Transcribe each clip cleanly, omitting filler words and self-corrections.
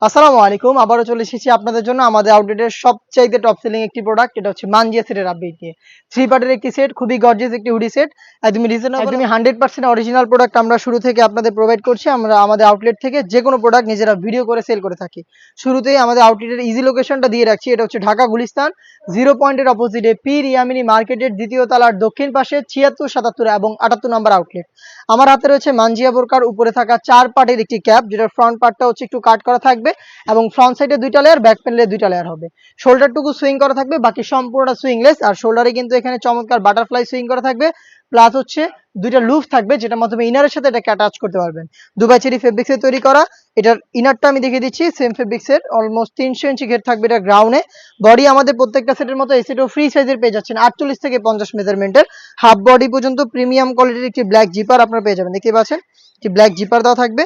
আসসালামু আলাইকুম। আবারও চলে এসেছি আপনাদের জন্য আমাদের আউটলেটের সবচাইতে টপ সেলিং একটি প্রোডাক্ট। এটা হচ্ছে মানজিয়া সেটের আপডেট নিয়ে। 3 পার্টের একটি সেট, খুবই গর্জিয়াস একটি হুডি সেট। একদমই রিজনেবল, একদমই 100% অরিজিনাল প্রোডাক্ট আমরা শুরু থেকে আপনাদের প্রোভাইড করছি। আমরা আমাদের আউটলেট থেকে যেকোনো প্রোডাক্ট নিজেরা ভিডিও করে সেল করে থাকি। শুরুতেই আমাদের আউটলেটের ইজি লোকেশনটা দিয়ে রাখছি। এটা হচ্ছে ঢাকা গুলিস্তান 0 পয়েন্টের অপোজিটে পীর ইয়ামিনী মার্কেটের দ্বিতীয় তলার দক্ষিণ পাশে 76, 77 এবং 78 নম্বর আউটলেট। আমার হাতে রয়েছে মানজিয়া বোরকার উপরে থাকা 4 পার্টের একটি ক্যাপ, যেটার ফ্রন্ট পার্টটা হচ্ছে একটু কাট করা থাকবে এবং ফ্রন্ট সাইডে 2টা লেয়ার, ব্যাক প্যানেলে 2টা লেয়ার হবে। শোল্ডারটুকু সুইং করা থাকবে, বাকি সম্পূর্ণটা সুইংলেস। আর শোল্ডারে কিন্তু এখানে চমৎকার বাটারফ্লাই সুইং করা থাকবে, প্লাস হচ্ছে 2টা লুপ থাকবে, যেটার মাধ্যমে ইনারের সাথে এটাকে অ্যাটাচ করতে পারবেন। দুবাই চেরি ফেব্রিক্সে তৈরি করা। এটার ইনারটা আমি দেখিয়ে দিচ্ছি, সেম ফেব্রিক্সের, অলমোস্ট 300 ইঞ্চি ঘের থাকবে এটা গ্রাউন্ডে। বডি আমাদের প্রত্যেকটা সেটের মতো এই সেটও ফ্রি সাইজের পেয়ে যাচ্ছেন 48 থেকে 50 মেজারমেন্টের। হাফ বডি পর্যন্ত প্রিমিয়াম কোয়ালিটির একটি ব্ল্যাক জিপার আপনারা পেয়ে যাবেন। দেখতে পাচ্ছেন একটি ব্ল্যাক জিপার দেওয়া থাকবে,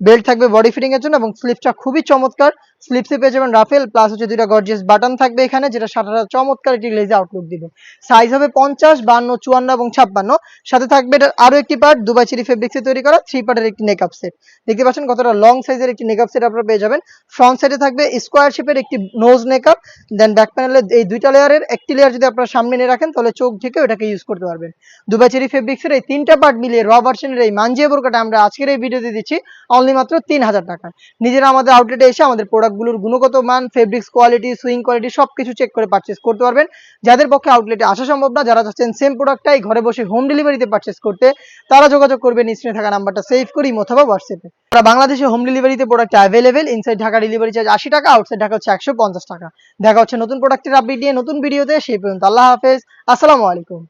বেল্ট থাকবে বডি ফিটিং এর জন্য এবং স্লিপসটা খুবই চমৎকার। স্লিপসে পেয়ে যাবেন রাফেল, প্লাস হচ্ছে 2টা গর্জিয়াস বাটন থাকবে এখানে, যেটা সাদাটা চমৎকার একটি লেজে আউটলুক দিবে। সাইজ হবে 50, 52, 54 এবং 56। সাথে থাকবে এটার আরো একটি পার্ট, দুবাই চেরি ফেব্রিক্সে তৈরি করা 3 পার্টের একটি নেকআপ সেট। দেখতে পাচ্ছেন কতটা লং সাইজের একটি নেকআপ সেট আপনারা পেয়ে যাবেন। ফ্রন্ট সাইডে থাকবে স্কোয়ার শেপের একটি নোজ নেকআপ, দেন ব্যাক প্যানেলে এই 2টা লেয়ারের একটি লেয়ার যদি আপনারা সামনে নিয়ে রাখেন তাহলে চোখ ঢেকে এটাকে ইউজ করতে পারবেন। দুবাই চেরি ফেব্রিক্সের এই 3টা পার্ট মিলিয়ে র ভার্সনের এই মানজিয়া বোরকাটা আমরা আজকের এই ভিডিওতে দিচ্ছি অনলি মাত্র 3000 টাকা। নিজেরা আমাদের আউটলেটে এসে আমাদের প্রোডাক্টগুলোর গুণগত মান, ফেব্রিক্স কোয়ালিটি, সুইং কোয়ালিটি সবকিছু চেক করে পারচেজ করতে পারবেন। যাদের পক্ষে আউটলেটে আসা সম্ভব না, যারা চাচ্ছেন সেম প্রোডাক্টটাই ঘরে বসে হোম ডেলিভারিতে পারচেজ করতে, তারা যোগাযোগ করবেন স্ক্রিনে থাকা নাম্বারটা সেভ করি অথবা হোয়াটসঅ্যাপে। তারা বাংলাদেশে হোম ডেলিভারিতে product available. Inside Dhaka delivery charge 80 টাকা, আউটসাইড ঢাকা হচ্ছে 150 টাকা। দেখা হচ্ছে নতুন প্রোডাক্টের আপডেট নিয়ে নতুন ভিডিওতে। সেই পর্যন্ত আল্লাহ হাফেজ, আসসালামু আলাইকুম।